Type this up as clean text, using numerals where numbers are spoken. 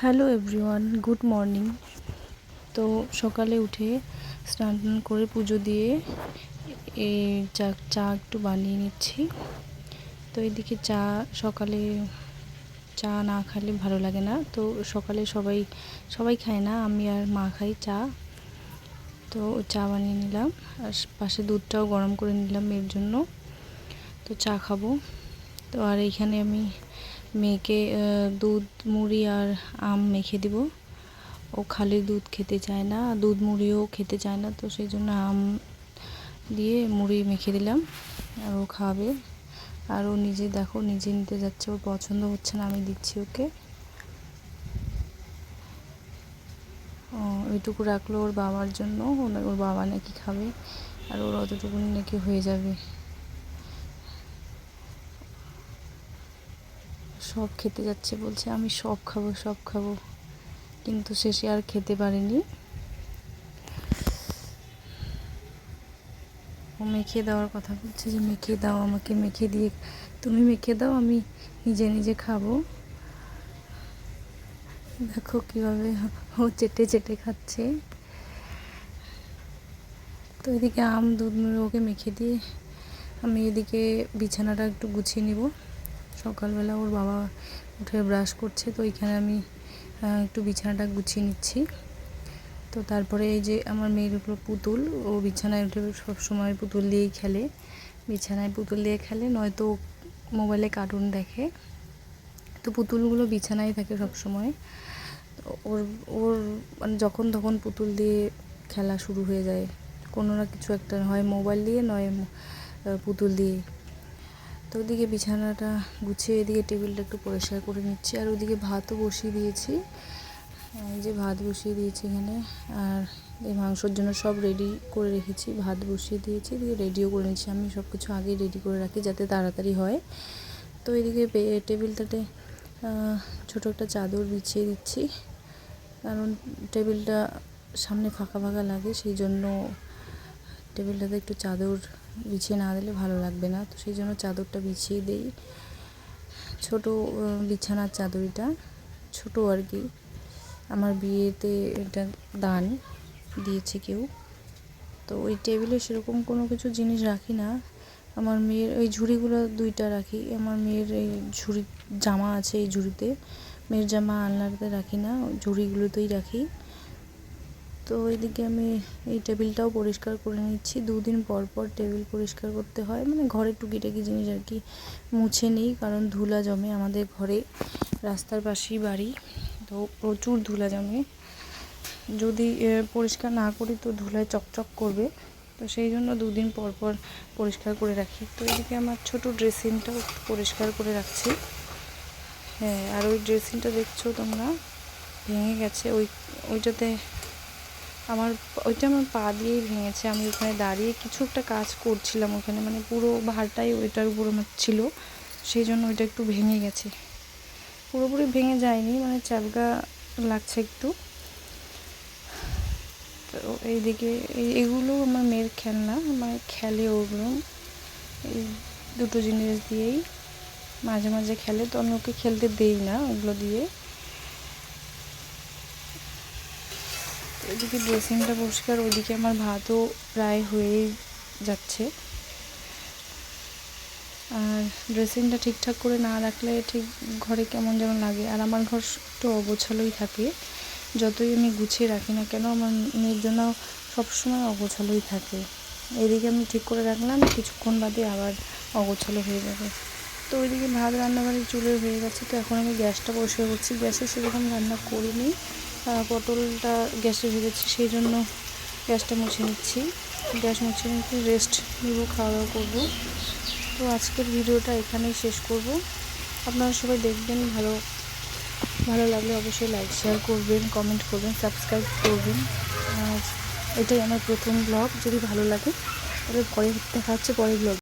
Hello everyone, good morning. তো সকালে উঠে স্নান করে পুজো দিয়ে এই চা একটু বানিয়ে নিচ্ছি। তো এদিকে সকালে চা না খেলে ভালো লাগে না। তো সকালে সবাই খায় না, আমি আর মা খাই চা। তো চা বানিয়ে নিলাম, আর পাশে দুধটাও গরম করে নিলাম মেয়ের জন্য। তো চা খাবো। তো আর এইখানে আমি মেয়েকে দুধ মুড়ি আর আম মেখে দিব। ও খালি দুধ খেতে চায় না, দুধ মুড়িও খেতে চায় না, তো সেই জন্য আম দিয়ে মুড়ি মেখে দিলাম, আর ও খাবে। আর ও নিজে নিজে নিতে যাচ্ছে, ওর পছন্দ হচ্ছে না, আমি দিচ্ছি ওকে। ওইটুকু রাখলো ওর বাবার জন্য, ওর বাবা নাকি খাবে, আর ওর অতটুকুনি নাকি হয়ে যাবে। সব খেতে যাচ্ছে, বলছে আমি সব খাবো, কিন্তু শেষে আর খেতে পারিনি। ও মেখে দেওয়ার কথা বলছে যে মেখে দাও, আমাকে মেখে দিয়ে তুমি মেখে দাও, আমি নিজে খাবো। দেখো কীভাবে ও চেটে খাচ্ছে। তো এদিকে আম দুধ মুড়ি ওকে মেখে দিয়ে আমি এদিকে বিছানাটা একটু গুছিয়ে নিব। সকালবেলা ওর বাবা উঠে ব্রাশ করছে, তো এখানে আমি একটু বিছানাটা গুছিয়ে নিচ্ছি। তো তারপরে এই যে আমার মেয়ের পুতুল, ও বিছানায় উঠে সবসময় পুতুল দিয়েই খেলে, বিছানায় পুতুল দিয়ে খেলে, নয়তো মোবাইলে কার্টুন দেখে। তো পুতুলগুলো বিছানায় থাকে সবসময়। ওর ওর মানে যখন তখন পুতুল দিয়ে খেলা শুরু হয়ে যায়, কোনো না কিছু একটা, হয় মোবাইল দিয়ে নয় পুতুল দিয়ে। তো ওদিকে বিছানাটা গুছিয়ে এদিকে টেবিলটা একটু পরিষ্কার করে নিচ্ছি। আর ওদিকে ভাতও বসিয়ে দিয়েছি, এই যে ভাত বসিয়ে দিয়েছি এখানে। আর এই মাংসর জন্য সব রেডি করে রেখেছি, ভাত বসিয়ে দিয়েছি, এদিকে রেডিও করে নিচ্ছি। আমি সব কিছু আগেই রেডি করে রাখি যাতে তাড়াতাড়ি হয়। তো এদিকে টেবিলটাতে ছোটো একটা চাদর বিছিয়ে দিচ্ছি, কারণ টেবিলটা সামনে ফাঁকা লাগে, সেই জন্য টেবিলটাতে একটু চাদর বিছিয়ে না দিলে ভালো লাগবে না। তো সেই জন্য চাদরটা বিছিয়ে দিই। ছোটো বিছানার চাদরটা ছোটো আর কি, আমার বিয়েতে এটা দান দিয়েছে কেউ। তো ওই টেবিলে সেরকম কোনো কিছু জিনিস রাখি না। আমার মেয়ের ওই ঝুড়িগুলো দুইটা রাখি, আমার মেয়ের এই ঝুড়ি জামা আছে, এই ঝুড়িতে মেয়ের জামা আলনাতে রাখি না, ঝুড়িগুলোতেই রাখি। তো ওইদিকে আমি এই টেবিলটাও পরিষ্কার করে নিচ্ছি। 2 দিন পর টেবিল পরিষ্কার করতে হয়, মানে ঘরের টুকিটাকি জিনিস আর কি মুছে নিই, কারণ ধুলা জমে আমাদের ঘরে, রাস্তার পাশেই বাড়ি, তো প্রচুর ধুলা জমে। যদি পরিষ্কার না করি তো ধুলায় চকচক করবে, তো সেই জন্য 2 দিন পর পরিষ্কার করে রাখি। তো এদিকে আমার ছোটো ড্রেসিংটাও পরিষ্কার করে রাখছি। হ্যাঁ, আর ওই ড্রেসিংটা দেখছো তোমরা, ভেঙে গেছে। ওইটা আমার পা দিয়েই ভেঙেছে। আমি ওখানে দাঁড়িয়ে কিছু একটা কাজ করছিলাম ওখানে, মানে পুরো ভারটাই ওইটার উপর আমার ছিল, সেই জন্য ওইটা একটু ভেঙে গেছে। পুরোপুরি ভেঙে যায়নি, মানে চাবগা লাগছে একটু। তো এইদিকে এগুলো আমার মেয়ের খেলনা, মানে খেলে ওগুলো, এই দুটো জিনিস দিয়েই মাঝে খেলে, তো আমি ওকে খেলতে দেই না ওগুলো দিয়ে। এদিকে ড্রেসিংটা পরিষ্কার, ওইদিকে আমার ভাতও প্রায় হয়েই যাচ্ছে। আর ড্রেসিংটা ঠিকঠাক করে না রাখলে ঠিক ঘরে কেমন যেন লাগে। আর আমার ঘর একটু অগোছালোই থাকে, যতই আমি গুছিয়ে রাখি না কেন, আমার মেয়ের জন্য সবসময় অগোছালোই থাকে। এদিকে আমি ঠিক করে রাখলাম, কিছুক্ষণ বাদে আবার অগোছালো হয়ে যাবে। তো ওইদিকে ভাত রান্নাবাড়ি চুলে হয়ে গেছে। তো এখন আমি গ্যাসটা পরিষ্কার করছি। গ্যাসে সেরকম রান্না করিনি, পটলটা গ্যাসে ভেজেছি, সেই জন্য গ্যাসটা মুছে নিচ্ছি। গ্যাস মুছে নিতে রেস্ট নিব, খাওয়া দাওয়া করবো। তো আজকের ভিডিওটা এখানেই শেষ করব। আপনারা সবাই দেখবেন, ভালো লাগলে অবশ্যই লাইক শেয়ার করবেন, কমেন্ট করবেন, সাবস্ক্রাইব করবেন। আর এটাই আমার প্রথম ব্লগ, যদি ভালো লাগে তবে পরে দেখা হচ্ছে পরের ব্লগ।